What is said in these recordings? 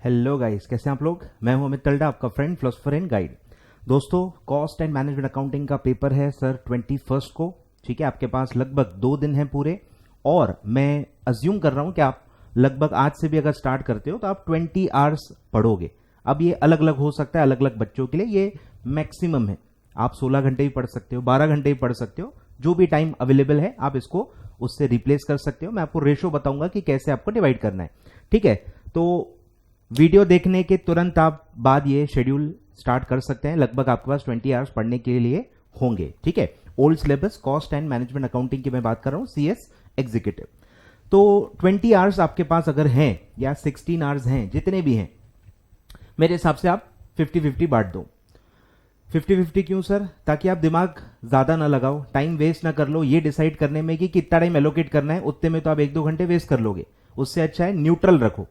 Hello guys, कैसे हैं आप लोग। मैं हूं अमित तलडा, आपका फ्रेंड फिलोसोफर एंड गाइड। दोस्तों, कॉस्ट एंड मैनेजमेंट अकाउंटिंग का पेपर है सर 21 को। ठीक है, आपके पास लगभग 2 दिन हैं पूरे, और मैं अज्यूम कर रहा हूं कि आप लगभग आज से भी अगर स्टार्ट करते हो तो आप 20 आवर्स पढ़ोगे। अब ये अलग अलग हो सकता है, अलग अलग बच्चों के लिए ये मैक्सिमम है। आप 16 घंटे भी पढ़ सकते हो, 12 घंटे भी पढ़ सकते हो, जो भी टाइम अवेलेबल है आप इसको उससे रिप्लेस कर सकते हो। मैं आपको रेशो बताऊंगा कि कैसे आपको डिवाइड करना है। ठीक है, तो वीडियो देखने के तुरंत आप बाद ये शेड्यूल स्टार्ट कर सकते हैं। लगभग आपके पास 20 आवर्स पढ़ने के लिए होंगे। ठीक है, old syllabus cost and management accounting की मैं बात कर रहा हूं, सीएस एग्जीक्यूटिव। तो 20 आवर्स आपके पास अगर हैं या 16 आवर्स हैं, जितने भी हैं, मेरे हिसाब से आप 50-50 बांट दो। 50-50 क्यों सर? ताकि आप दिमाग ज्यादा ना लगाओ, टाइम वेस्ट ना कर लो ये डिसाइड करने में कि कितना टाइम एलोकेट करना है। उतने में तो आप 1-2 घंटे वेस्ट कर लोगे। उससे अच्छा है न्यूट्रल रखो।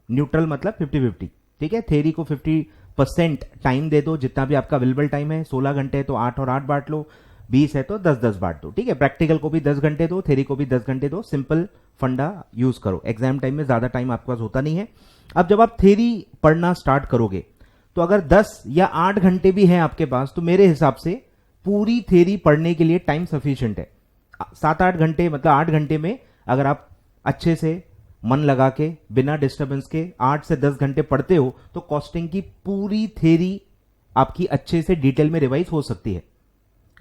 न्यूट्रल मतलब 50-50। ठीक है, थ्योरी को 50% टाइम दे दो, जितना भी आपका अवेलेबल टाइम है। 16 घंटे है तो 8 और 8 बांट लो, 20 है तो 10-10 बांट दो। ठीक है, प्रैक्टिकल को भी 10 घंटे दो, थ्योरी को भी 10 घंटे दो। सिंपल फंडा यूज करो। एग्जाम टाइम में ज्यादा टाइम आपके पास होता नहीं है। अब जब आप थ्योरी पढ़ना स्टार्ट करोगे तो अगर 10 या 8 घंटे भी हैं आपके पास, तो मेरे हिसाब से पूरी थ्योरी पढ़ने के लिए टाइम सफिशिएंट है। 7-8 घंटे मतलब 8 घंटे में अगर आप अच्छे से मन लगा के बिना डिस्टरबेंस के 8 से 10 घंटे पढ़ते हो तो कॉस्टिंग की पूरी थ्योरी आपकी अच्छे से डिटेल में रिवाइज हो सकती है।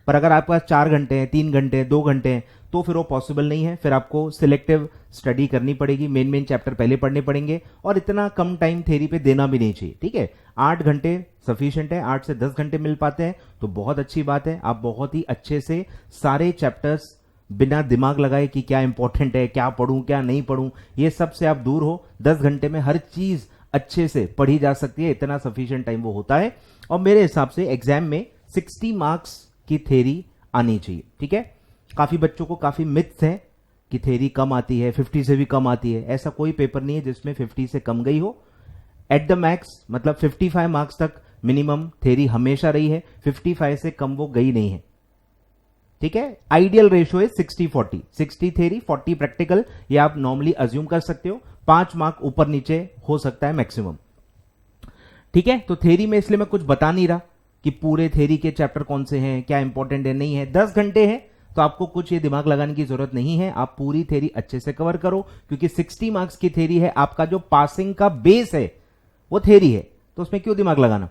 पर अगर आपके पास 4 घंटे हैं, 3 घंटे हैं, 2 घंटे हैं, तो फिर वो पॉसिबल नहीं है। फिर आपको सिलेक्टिव स्टडी करनी पड़ेगी, मेन चैप्टर पहले पढ़ने पड़ेंगे, और इतना कम टाइम थ्योरी पे देना भी नहीं चाहिए। ठीक है, 8 घंटे सफिशिएंट है। 8 से 10 घंटे मिल पाते हैं तो बहुत अच्छी बात है। आप बहुत ही अच्छे से सारे चैप्टर्स बिना दिमाग लगाए कि क्या इंपॉर्टेंट है, क्या पढ़ूं क्या नहीं पढ़ूं, ये सब से आप दूर हो। 10 घंटे में हर चीज अच्छे से पढ़ी जा सकती है, इतना सफिशिएंट टाइम वो होता है। और मेरे हिसाब से एग्जाम में 60 मार्क्स की थ्योरी आनी चाहिए। ठीक है, काफी बच्चों को काफी मिथ्स है कि थ्योरी कम आती है, 50 से भी कम आती है। ऐसा कोई पेपर नहीं है जिसमें 50 से कम गई हो। एट द मैक्स मतलब 55 मार्क्स तक मिनिमम थ्योरी हमेशा रही है, 55 से कम वो गई नहीं है। ठीक है, आइडियल रेशियो है 60-40, 60 थ्योरी 40 प्रैक्टिकल। ये आप नॉर्मली अज्यूम कर सकते हो। 5 मार्क ऊपर नीचे हो सकता है मैक्सिमम। ठीक है, तो थ्योरी में इसलिए मैं कुछ बता नहीं रहा कि पूरे थ्योरी के चैप्टर कौन से हैं, क्या इंपॉर्टेंट है नहीं है। 10 घंटे हैं तो आपको कुछ ये दिमाग लगाने की जरूरत नहीं है। आप पूरी थ्योरी अच्छे से कवर करो, क्योंकि 60 मार्क्स की थ्योरी है। आपका जो पासिंग का बेस है वो थ्योरी है, तो उसमें क्यों दिमाग लगाना।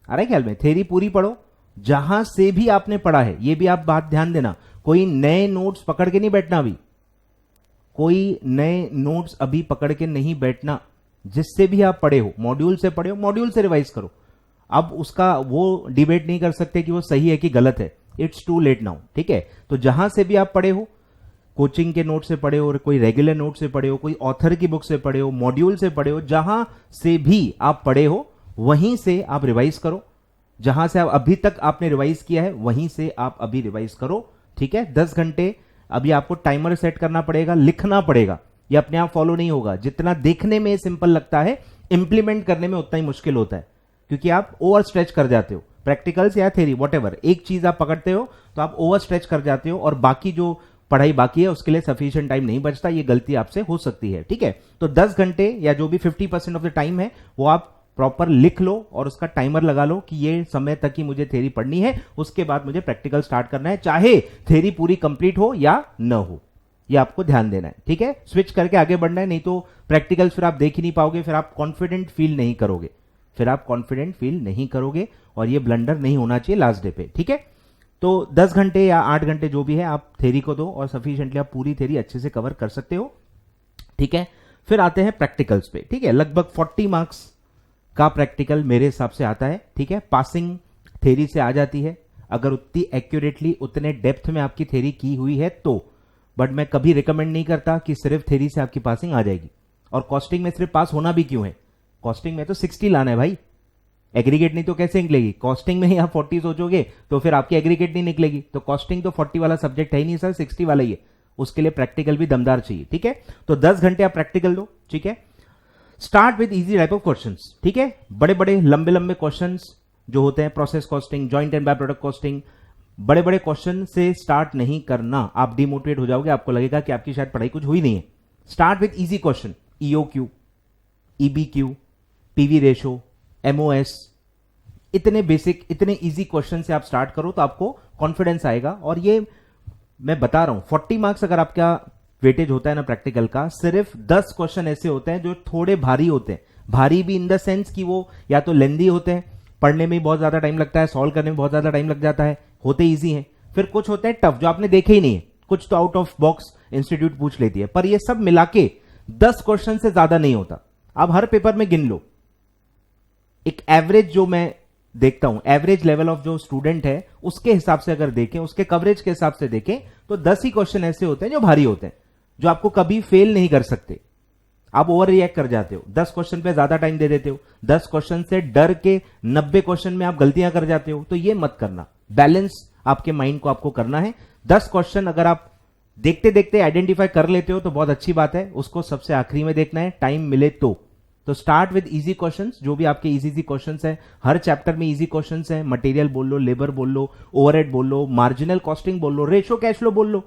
आ रहा है ख्याल में? थ्योरी पूरी पढ़ो, जहां से भी आपने पढ़ा है। ये भी आप बात ध्यान देना, कोई नए नोट्स पकड़ के नहीं बैठना। अभी कोई नए नोट्स अभी पकड़ के नहीं बैठना। जिससे भी आप पढ़े हो, मॉड्यूल से पढ़े हो, मॉड्यूल से रिवाइज करो। अब उसका वो डिबेट नहीं कर सकते कि वो सही है कि गलत है। It's too late now. ठीक है, तो जहां से भी आप पढ़े हो, कोचिंग के नोट से पढ़े हो, कोई रेगुलर नोट से पढ़े हो, कोई ऑथर की बुक से पढ़े हो, मॉड्यूल से पढ़े हो, जहां से भी आप पढ़े हो वहीं से आप रिवाइज करो। जहां से आप अभी तक आपने रिवाइज किया है वहीं से आप अभी रिवाइज करो। ठीक है, 10 घंटे अभी आपको टाइमर सेट करना पड़ेगा, लिखना पड़ेगा। ये अपने आप फॉलो नहीं होगा। जितना देखने में सिंपल लगता है, इंप्लीमेंट करने में उतना ही मुश्किल होता है, क्योंकि आप ओवर स्ट्रेच कर जाते हो। प्रैक्टिकल्स या थ्योरी वॉटेवर, एक चीज आप पकड़ते हो तो आप ओवर स्ट्रेच कर जाते हो, और बाकी जो पढ़ाई बाकी है उसके लिए सफिशिएंट टाइम नहीं बचता। ये गलती आपसे हो सकती है। ठीक है, तो 10 घंटे या जो भी 50% ऑफ द टाइम है वो आप प्रॉपर लिख लो और उसका टाइमर लगा लो कि ये समय तक ही मुझे थ्योरी पढ़नी है, उसके बाद मुझे प्रैक्टिकल स्टार्ट करना है, चाहे थ्योरी पूरी कंप्लीट हो या न हो। ये आपको ध्यान देना है। ठीक है, स्विच करके आगे बढ़ना है, नहीं तो प्रैक्टिकल्स फिर आप देख ही नहीं पाओगे, फिर आप कॉन्फिडेंट फील नहीं करोगे, और ये ब्लंडर नहीं होना चाहिए लास्ट डे पे। ठीक है, तो 10 घंटे या 8 घंटे जो भी है आप थ्योरी को दो, और सफिशिएंटली आप पूरी थ्योरी अच्छे से कवर कर सकते हो। ठीक है, फिर आते हैं प्रैक्टिकल्स पे। ठीक है, लगभग 40 मार्क्स का प्रैक्टिकल मेरे हिसाब से आता है। ठीक है, पासिंग थ्योरी से आ जाती है अगर उतनी एक्यूरेटली, उतने डेप्थ में आपकी थ्योरी की हुई है तो। बट मैं कभी रिकमेंड नहीं करता कि सिर्फ थ्योरी से आपकी पासिंग आ जाएगी। और कॉस्टिंग में सिर्फ पास होना भी क्यों है, कॉस्टिंग में तो 60 लाना है भाई। एग्रीगेट नहीं तो कैसे निकलेगी? कॉस्टिंग में ही आप 40 सोचोगे तो फिर आपकी एग्रीगेट नहीं निकलेगी। तो कॉस्टिंग तो 40 वाला सब्जेक्ट है ही नहीं सर, 60 वाला ही है। उसके लिए प्रैक्टिकल भी दमदार चाहिए। ठीक है, तो 10 घंटे आप प्रैक्टिकल दो। ठीक है, start with easy type of questions. ठीक है, बड़े बड़े लंबे लंबे क्वेश्चंस जो होते हैं, process costing, joint and by product costing, बड़े बड़े क्वेश्चन से स्टार्ट नहीं करना। आप डिमोटिवेट हो जाओगे, आपको लगेगा कि आपकी शायद पढ़ाई कुछ हुई नहीं है। Start with easy question, EOQ, EBQ, PV ratio, MOS, इतने बेसिक इतने इजी क्वेश्चन से आप स्टार्ट करो तो आपको कॉन्फिडेंस आएगा। और ये मैं बता रहा हूं 40 मार्क्स अगर आपका वेटेज होता है ना प्रैक्टिकल का, सिर्फ 10 क्वेश्चन ऐसे होते हैं जो थोड़े भारी होते हैं। भारी भी इन द सेंस कि वो या तो लेंदी होते हैं, पढ़ने में बहुत ज्यादा टाइम लगता है, सॉल्व करने में बहुत ज्यादा टाइम लग जाता है, होते इजी हैं। फिर कुछ होते हैं टफ जो आपने देखे ही नहीं है, कुछ तो आउट ऑफ बॉक्स इंस्टीट्यूट पूछ लेती है, पर ये सब मिला के 10 क्वेश्चन से ज्यादा नहीं होता। आप हर पेपर में गिन लो, एक एवरेज जो मैं देखता हूं, एवरेज लेवल ऑफ जो स्टूडेंट है उसके हिसाब से अगर देखें, उसके कवरेज के हिसाब से देखें, तो 10 ही क्वेश्चन ऐसे होते हैं जो भारी होते हैं, जो आपको कभी फेल नहीं कर सकते। आप ओवर रिएक्ट कर जाते हो, 10 क्वेश्चन पे ज्यादा टाइम दे देते हो, 10 क्वेश्चन से डर के 90 क्वेश्चन में आप गलतियां कर जाते हो, तो ये मत करना। बैलेंस आपके माइंड को आपको करना है। 10 क्वेश्चन अगर आप देखते देखते आइडेंटिफाई कर लेते हो तो बहुत अच्छी बात है, उसको सबसे आखिरी में देखना है, टाइम मिले तो स्टार्ट विद इजी क्वेश्चंस, जो भी आपके इजी क्वेश्चंस हैं, हर चैप्टर में इजी क्वेश्चंस हैं, मटेरियल बोल लो, लेबर बोल लो, ओवरहेड बोल लो, मार्जिनल कॉस्टिंग बोल लो, रेशो कैश फ्लो बोल लो,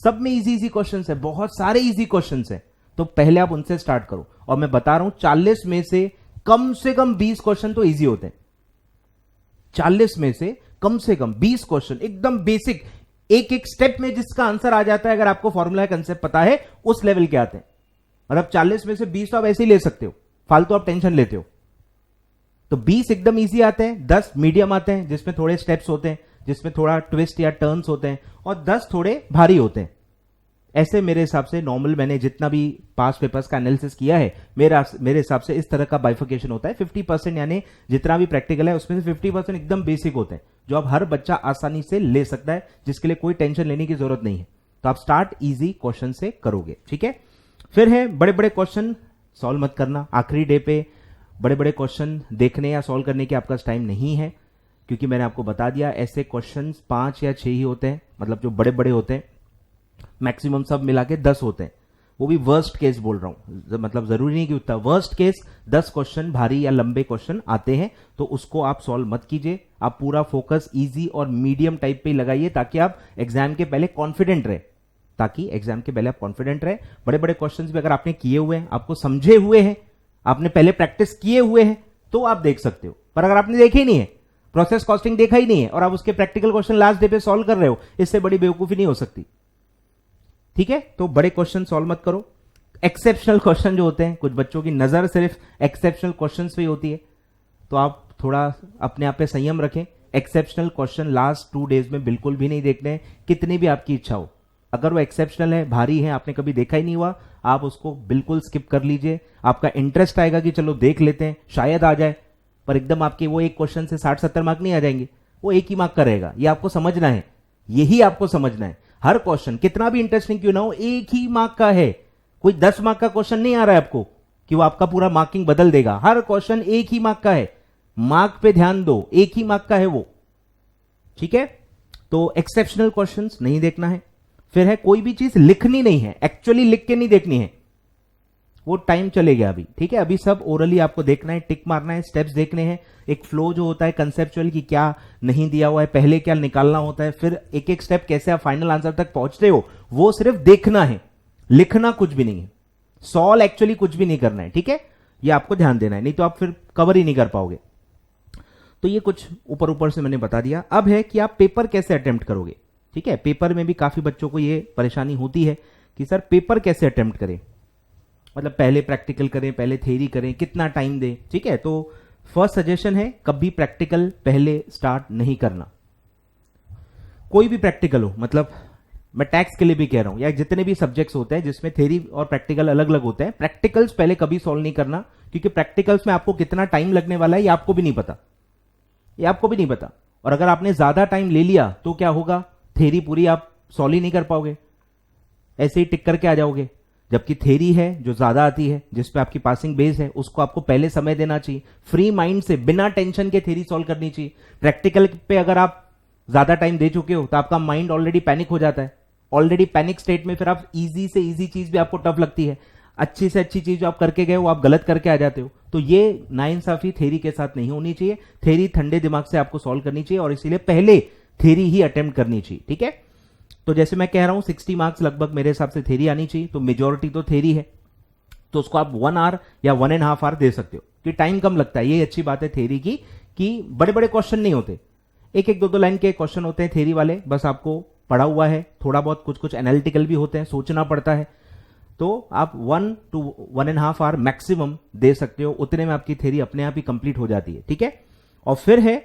सब में इजी क्वेश्चंस है, बहुत सारे इजी क्वेश्चंस हैं, तो पहले आप उनसे स्टार्ट करो। और मैं बता रहा हूं 40 में से कम 20 क्वेश्चन तो इजी होते हैं। 40 में से कम 20 क्वेश्चन एकदम बेसिक, एक एक स्टेप में जिसका आंसर आ जाता है, अगर आपको फॉर्मूला कंसेप्ट पता है, उस लेवल के आते हैं। मतलब 40 में से 20 तो आप ऐसे ही ले सकते हो, फालतू आप टेंशन लेते हो। तो 20 एकदम इजी आते हैं, 10 मीडियम आते हैं जिसमें थोड़े स्टेप्स होते हैं, जिसमें थोड़ा ट्विस्ट या टर्न्स होते हैं, और 10 थोड़े भारी होते हैं। ऐसे मेरे हिसाब से नॉर्मल मैंने जितना भी पास पेपर्स का एनालिसिस किया है, मेरे हिसाब से इस तरह का बाइफिकेशन होता है। 50% यानी जितना भी प्रैक्टिकल है उसमें से 50% एकदम बेसिक होते हैं, जो अब हर बच्चा आसानी से ले सकता है, जिसके लिए कोई टेंशन लेने की जरूरत नहीं है। तो आप स्टार्ट इजी क्वेश्चन से करोगे, ठीक है। फिर है बड़े बड़े क्वेश्चन सॉल्व मत करना। आखिरी डे पे बड़े बड़े क्वेश्चन देखने या सॉल्व करने के आपका टाइम नहीं है, क्योंकि मैंने आपको बता दिया ऐसे क्वेश्चन 5 या 6 ही होते हैं, मतलब जो बड़े बड़े होते हैं। मैक्सिमम सब मिला के 10 होते हैं, वो भी वर्स्ट केस बोल रहा हूं, मतलब जरूरी नहीं कि उतना वर्स्ट केस 10 क्वेश्चन भारी या लंबे क्वेश्चन आते हैं, तो उसको आप सॉल्व मत कीजिए। आप पूरा फोकस इजी और मीडियम टाइप पे लगाइए, ताकि आप एग्जाम के पहले कॉन्फिडेंट रहे। बड़े बड़े क्वेश्चंस भी अगर आपने किए हुए हैं, आपको समझे हुए हैं, आपने पहले प्रैक्टिस किए हुए हैं, तो आप देख सकते हो। पर अगर आपने देखे ही नहीं है, प्रोसेस कॉस्टिंग देखा ही नहीं है, और आप उसके प्रैक्टिकल क्वेश्चन लास्ट डे पे सॉल्व कर रहे हो, इससे बड़ी बेवकूफी नहीं हो सकती, ठीक है। तो बड़े क्वेश्चन सॉल्व मत करो। एक्सेप्शनल क्वेश्चन जो होते हैं, कुछ बच्चों की नजर सिर्फ एक्सेप्शनल क्वेश्चंस पे होती है, तो आप थोड़ा अपने आप पे संयम रखें। एक्सेप्शनल क्वेश्चन लास्ट 2 डेज में बिल्कुल भी नहीं देखने हैं, कितनी भी आपकी इच्छा हो। अगर वो एक्सेप्शनल है, भारी है, आपने कभी देखा ही नहीं हुआ, आप उसको बिल्कुल स्किप कर लीजिए। आपका इंटरेस्ट आएगा कि चलो देख लेते हैं, शायद आ जाए, पर एकदम आपके वो एक क्वेश्चन से 60-70 मार्क नहीं आ जाएंगे, वो एक ही मार्क का रहेगा। ये आपको समझना है, यही आपको समझना है। हर क्वेश्चन कितना भी इंटरेस्टिंग क्यों ना हो, एक ही मार्क का है। कोई 10 मार्क का क्वेश्चन नहीं आ रहा है आपको कि वो आपका पूरा मार्किंग बदल देगा। हर क्वेश्चन एक ही मार्क का है, मार्क पे ध्यान दो, एक ही मार्क का है वो, ठीक है। तो एक्सेप्शनल क्वेश्चंस नहीं देखना है। फिर है कोई भी चीज लिखनी नहीं है, एक्चुअली लिख के नहीं देखनी है, वो टाइम चले गया अभी, ठीक है। अभी सब ओरली आपको देखना है, टिक मारना है, स्टेप्स देखने हैं, एक फ्लो जो होता है कंसेप्चुअल की क्या नहीं दिया हुआ है, पहले क्या निकालना होता है, फिर एक एक स्टेप कैसे आप फाइनल आंसर तक पहुंचते हो, वो सिर्फ देखना है, लिखना कुछ भी नहीं है। सॉल्व एक्चुअली कुछ भी नहीं करना है, ठीक है। ये आपको ध्यान देना है, नहीं तो आप फिर कवर ही नहीं कर पाओगे। तो ये कुछ ऊपर ऊपर से मैंने बता दिया। अब है कि आप पेपर कैसे अटेम्प्ट करोगे, ठीक है। पेपर में भी काफी बच्चों को ये परेशानी होती है कि सर पेपर कैसे अटेम्प्ट करें, मतलब पहले प्रैक्टिकल करें, पहले थ्योरी करें, कितना टाइम दें, ठीक है। तो फर्स्ट सजेशन है, कभी प्रैक्टिकल पहले स्टार्ट नहीं करना। कोई भी प्रैक्टिकल हो, मतलब मैं टैक्स के लिए भी कह रहा हूं, या जितने भी सब्जेक्ट्स होते हैं जिसमें थ्योरी और प्रैक्टिकल अलग अलग होते हैं, प्रैक्टिकल्स पहले कभी सॉल्व नहीं करना, क्योंकि प्रैक्टिकल्स में आपको कितना टाइम लगने वाला है ये आपको भी नहीं पता, और अगर आपने ज्यादा टाइम ले लिया तो क्या होगा, थ्योरी पूरी आप सॉल्व ही नहीं कर पाओगे, ऐसे ही टिक करके आ जाओगे। जबकि थ्योरी है जो ज्यादा आती है, जिसपे आपकी पासिंग बेस है, उसको आपको पहले समय देना चाहिए, फ्री माइंड से बिना टेंशन के थ्योरी सॉल्व करनी चाहिए। प्रैक्टिकल पे अगर आप ज्यादा टाइम दे चुके हो तो आपका माइंड ऑलरेडी पैनिक हो जाता है, ऑलरेडी पैनिक स्टेट में फिर आप इजी से इजी चीज भी आपको टफ लगती है, अच्छी से अच्छी चीज जो आप करके गए वो आप गलत करके आ जाते हो। तो ये नाइंसाफी थ्योरी के साथ नहीं होनी चाहिए, थ्योरी ठंडे दिमाग से आपको सॉल्व करनी चाहिए, और इसीलिए पहले थ्योरी ही अटेम्प्ट करनी चाहिए, ठीक है। तो जैसे मैं कह रहा हूं 60 मार्क्स लगभग मेरे हिसाब से थ्योरी आनी चाहिए, तो मेजॉरिटी तो थ्योरी है, तो उसको आप 1 आवर या 1.5 आवर दे सकते हो, कि टाइम कम लगता है। ये अच्छी बात है थ्योरी की कि बड़े बड़े क्वेश्चन नहीं होते, एक एक दो दो लाइन के क्वेश्चन होते हैं थ्योरी वाले, बस आपको पढ़ा हुआ है, थोड़ा बहुत कुछ कुछ एनालिटिकल भी होते हैं, सोचना पड़ता है। तो आप 1 to 1.5 आवर मैक्सिमम दे सकते हो, उतने में आपकी थ्योरी अपने आप ही कंप्लीट हो जाती है, ठीक है। और फिर है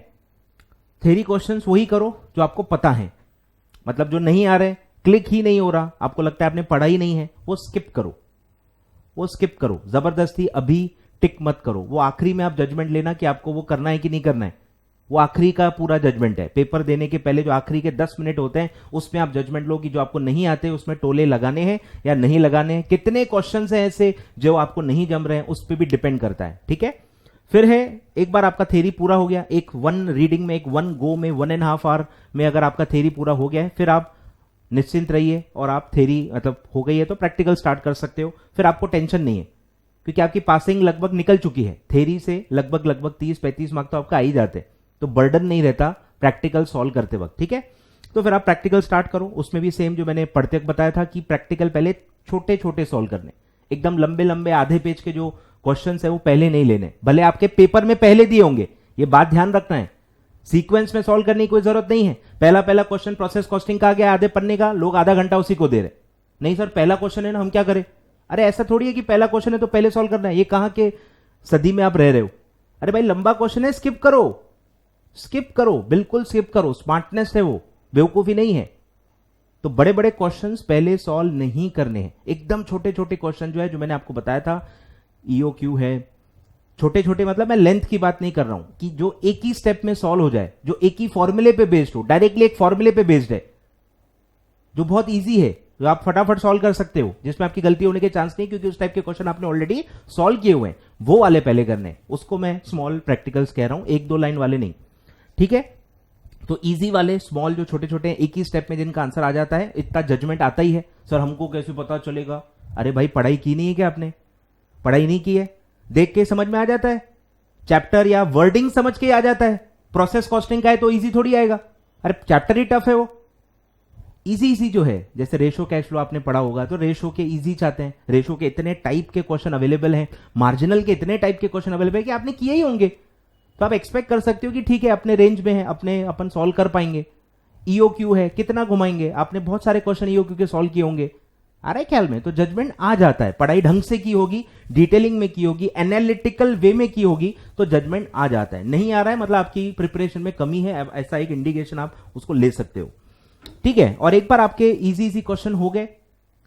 थ्योरी क्वेश्चंस वही करो जो आपको पता है, मतलब जो नहीं आ रहे, क्लिक ही नहीं हो रहा, आपको लगता है आपने पढ़ा ही नहीं है, वो स्किप करो, वो स्किप करो, जबरदस्ती अभी टिक मत करो। वो आखिरी में आप जजमेंट लेना कि आपको वो करना है कि नहीं करना है, वो आखिरी का पूरा जजमेंट है। पेपर देने के पहले जो आखिरी के 10 मिनट होते हैं उसमें आप जजमेंट लो कि जो आपको नहीं आते उसमें टोले लगाने हैं या नहीं लगाने हैं। कितने क्वेश्चंस हैं ऐसे जो आपको नहीं जम रहे हैं, उस पर भी डिपेंड करता है, ठीक है। फिर है एक बार आपका थ्योरी पूरा हो गया, एक 1 रीडिंग में, एक 1 गो में 1.5 आवर में अगर आपका थ्योरी पूरा हो गया है, फिर आप निश्चिंत रहिए और आप थ्योरी मतलब हो गई है तो प्रैक्टिकल स्टार्ट कर सकते हो। फिर आपको टेंशन नहीं है क्योंकि आपकी पासिंग लगभग निकल चुकी है, थ्योरी से लगभग 30-35 मार्क्स तो आपका आ ही जाते हैं, तो बर्डन नहीं रहता प्रैक्टिकल सॉल्व करते वक्त, ठीक है। तो फिर आप प्रैक्टिकल स्टार्ट करो, उसमें भी सेम जो मैंने पढ़ते वक्त बताया था कि प्रैक्टिकल पहले छोटे छोटे सॉल्व करने, एकदम लंबे लंबे आधे पेज के जो क्वेश्चंस है वो पहले नहीं लेने, भले आपके पेपर में पहले दिए होंगे, ये बात ध्यान रखना है। सीक्वेंस में सॉल्व करने की कोई जरूरत नहीं है। पहला क्वेश्चन प्रोसेस कॉस्टिंग का आ गया आधे पन्ने का, लोग आधा घंटा उसी को दे रहे, नहीं सर पहला क्वेश्चन है ना, हम क्या करें। अरे ऐसा थोड़ी है कि पहला क्वेश्चन है तो पहले सॉल्व करना है, ये कहां के सदी में आप रह रहे हो। अरे भाई लंबा क्वेश्चन है, स्किप करो, स्किप करो, बिल्कुल स्किप करो, स्मार्टनेस है वो, बेवकूफी नहीं है। तो बड़े बड़े क्वेश्चंस पहले सॉल्व नहीं करने हैं, एकदम छोटे छोटे क्वेश्चन जो है, जो मैंने आपको बताया था ईओक्यू है, छोटे छोटे मतलब मैं लेंथ की बात नहीं कर रहा हूं कि जो एक ही स्टेप में सॉल्व हो जाए, जो एक ही फॉर्मूले पे बेस्ड हो, डायरेक्टली एक फॉर्मूले पे बेस्ड है, जो बहुत इजी है, जो आप फटाफट सॉल्व कर सकते हो, जिसमें आपकी गलती होने के चांस नहीं क्योंकि उस टाइप के क्वेश्चन आपने ऑलरेडी सॉल्व किए हुए हैं, वो वाले पहले करने हैं। उसको मैं स्मॉल प्रैक्टिकल्स कह रहा हूं, 1-2 लाइन वाले नहीं, ठीक है। तो इजी वाले स्मॉल जो छोटे छोटे एक ही स्टेप में जिनका आंसर आ जाता है, इतना जजमेंट आता ही है। सर हमको कैसे पता चलेगा? अरे भाई पढ़ाई की नहीं है क्या आपने? पढ़ाई नहीं की है, देख के समझ में आ जाता है, चैप्टर या वर्डिंग समझ के आ जाता है। प्रोसेस कॉस्टिंग का है तो इजी थोड़ी आएगा, अरे चैप्टर ही टफ है वो। इजी जो है, जैसे रेशो कैश फ्लो आपने पढ़ा होगा, तो रेशो के इजी चाहते हैं, रेशो के इतने टाइप के क्वेश्चन अवेलेबल हैं, मार्जिनल के इतने टाइप के क्वेश्चन अवेलेबल है कि आपने किए ही होंगे, तो आप एक्सपेक्ट कर सकते हो कि ठीक है अपने रेंज में है, अपन सॉल्व कर पाएंगे। ईओक्यू है, कितना घुमाएंगे, आपने बहुत सारे क्वेश्चन ईओक्यू के सॉल्व किए होंगे, आ रहा है ख्याल में, तो जजमेंट आ जाता है। पढ़ाई ढंग से की होगी, डिटेलिंग में की होगी, एनालिटिकल वे में की होगी, तो जजमेंट आ जाता है। नहीं आ रहा है मतलब आपकी प्रिपरेशन में कमी है, ऐसा एक इंडिकेशन आप उसको ले सकते हो, ठीक है। और एक बार आपके इजी क्वेश्चन हो गए,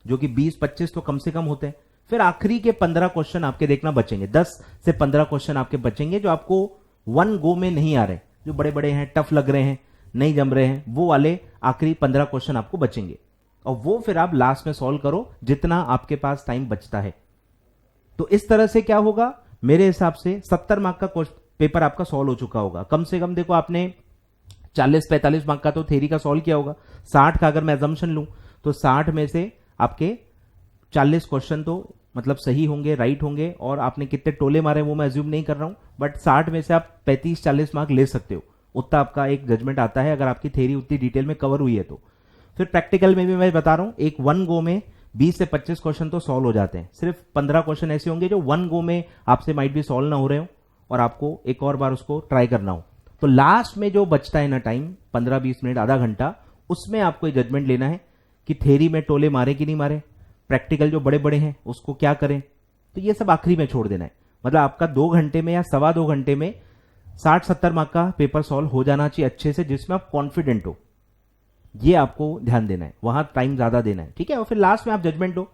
जो कि 20-25 तो कम से कम होते हैं, फिर आखिरी के 15 क्वेश्चन आपके देखना बचेंगे, 10 से 15 क्वेश्चन आपके बचेंगे जो आपको 1 गो में नहीं आ रहे, जो बड़े बड़े हैं, टफ लग रहे हैं, नहीं जम रहे हैं, वो वाले आखिरी 15 क्वेश्चन आपको बचेंगे, और वो फिर आप लास्ट में सॉल्व करो जितना आपके पास टाइम बचता है। तो इस तरह से क्या होगा, मेरे हिसाब से 70 मार्क का पेपर आपका सॉल्व हो चुका होगा कम से कम। देखो आपने 40-45 मार्क का तो थ्योरी का सॉल्व किया होगा, 60 का अगर मैं अजम्पशन लूं तो 60 में से आपके 40 क्वेश्चन तो मतलब सही होंगे, राइट होंगे, और आपने कितने टोले मारे वो मैं अज्यूम नहीं कर रहा हूं, बट 60 में से आप 35-40 मार्क ले सकते हो, उतना आपका एक जजमेंट आता है अगर आपकी थ्योरी उतनी डिटेल में कवर हुई है तो। फिर प्रैक्टिकल में भी मैं बता रहा हूं, एक 1 गो में 20 से 25 क्वेश्चन तो सॉल्व हो जाते हैं, सिर्फ 15 क्वेश्चन ऐसे होंगे जो 1 गो में आपसे माइट भी सॉल्व ना हो रहे हो और आपको एक और बार उसको ट्राई करना हो। तो लास्ट में जो बचता है ना टाइम, 15-20 मिनट, आधा घंटा, उसमें आपको जजमेंट लेना है कि थ्योरी में टोले मारे कि नहीं मारे, प्रैक्टिकल जो बड़े बड़े हैं उसको क्या करें, तो ये सब आखिरी में छोड़ देना है। मतलब आपका 2 घंटे में या 2.25 घंटे में 60-70 मार्क का पेपर सॉल्व हो जाना चाहिए अच्छे से, जिसमें आप कॉन्फिडेंट हो, ये आपको ध्यान देना है, वहां टाइम ज्यादा देना है, ठीक है। और फिर लास्ट में आप जजमेंट दो।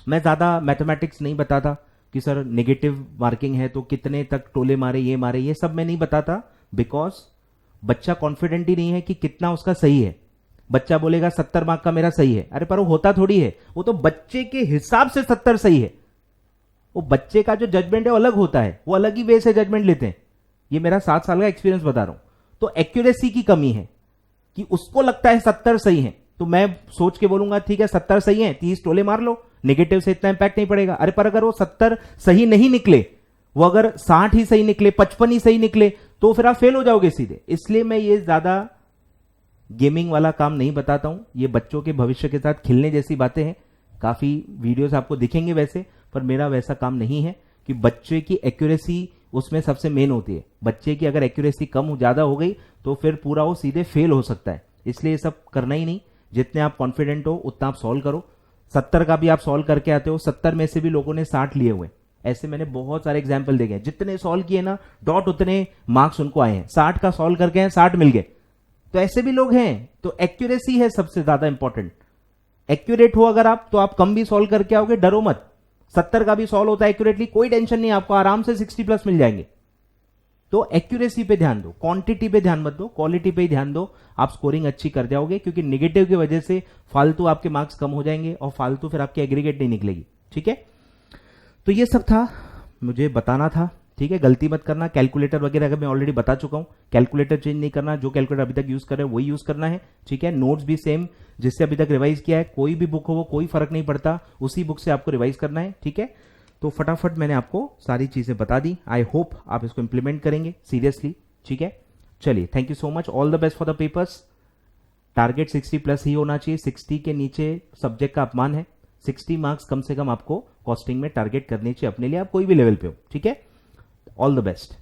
मैं ज्यादा मैथमेटिक्स नहीं बताता कि सर नेगेटिव मार्किंग है तो कितने तक टोले मारे, ये सब मैं नहीं बताता, बिकॉज बच्चा कॉन्फिडेंट ही नहीं है कि कितना उसका सही है। बच्चा बोलेगा 70 मार्क का मेरा सही है, अरे पर वो होता थोड़ी है, वो तो बच्चे के हिसाब से 70 सही है, वो बच्चे का जो जजमेंट है वो अलग होता है, वो अलग ही वे से जजमेंट लेते हैं। ये मेरा 7 साल का एक्सपीरियंस बता रहा हूं। तो एक्यूरेसी की कमी है कि उसको लगता है 70 सही है, तो मैं सोच के बोलूंगा ठीक है 70 सही है, 30 टोले मार लो, नेगेटिव से इतना इंपैक्ट नहीं पड़ेगा। अरे पर अगर वो 70 सही नहीं निकले, वो अगर 60 ही सही निकले, 55 ही सही निकले, तो फिर आप फेल हो जाओगे सीधे। इसलिए मैं ये ज्यादा गेमिंग वाला काम नहीं बताता हूं, ये बच्चों के भविष्य के साथ खिलने जैसी बातें हैं। काफी वीडियोस आपको दिखेंगे वैसे, पर मेरा वैसा काम नहीं है कि बच्चे की एक्यूरेसी उसमें सबसे मेन होती है। बच्चे की अगर एक्यूरेसी कम ज्यादा हो गई तो फिर पूरा वो सीधे फेल हो सकता है, इसलिए ये सब करना ही नहीं। जितने आप कॉन्फिडेंट हो उतना आप सॉल्व करो। 70 का भी आप सॉल्व करके आते हो, 70 में से भी लोगों ने 60 लिए हुए। ऐसे मैंने बहुत सारे एग्जाम्पल देखे हैं, जितने सॉल्व किए ना डॉट उतने मार्क्स उनको आए हैं। 60 का सॉल्व करके हैं 60 मिल गए, तो ऐसे भी लोग हैं। तो एक्यूरेसी है सबसे ज्यादा इंपॉर्टेंट। एक्यूरेट हो अगर आप तो आप कम भी सॉल्व करके आओगे, डरो मत। 70 का भी सॉल्व होता है एक्यूरेटली, कोई टेंशन नहीं, आपको आराम से 60 प्लस मिल जाएंगे। तो एक्यूरेसी पे ध्यान दो, क्वांटिटी पे ध्यान मत दो, क्वालिटी पे ही ध्यान दो। आप स्कोरिंग अच्छी कर जाओगे, क्योंकि नेगेटिव की वजह से फालतू आपके मार्क्स कम हो जाएंगे और फालतू फिर आपकी एग्रीगेट नहीं निकलेगी। ठीक है, तो ये सब था, मुझे बताना था। ठीक है, गलती मत करना। कैलकुलेटर वगैरह अगर मैं ऑलरेडी बता चुका हूं, कैलकुलेटर चेंज नहीं करना, जो कैलकुलेटर अभी तक यूज कर रहे हैं वही यूज करना है। ठीक है, नोट्स भी सेम जिससे अभी तक रिवाइज किया है, कोई भी बुक हो वो कोई फर्क नहीं पड़ता, उसी बुक से आपको रिवाइज करना है। ठीक है, तो फटाफट मैंने आपको सारी चीजें बता दी। आई होप आप इसको इंप्लीमेंट करेंगे सीरियसली। ठीक है, चलिए, thank you so much, all the best for the papers. Target 60 plus ही होना चाहिए, 60 के नीचे सब्जेक्ट का अपमान है। 60 मार्क्स कम से कम आपको कॉस्टिंग में टारगेट करने चाहिए अपने लिए, आप कोई भी लेवल पे हो। ठीक है, ऑल द बेस्ट।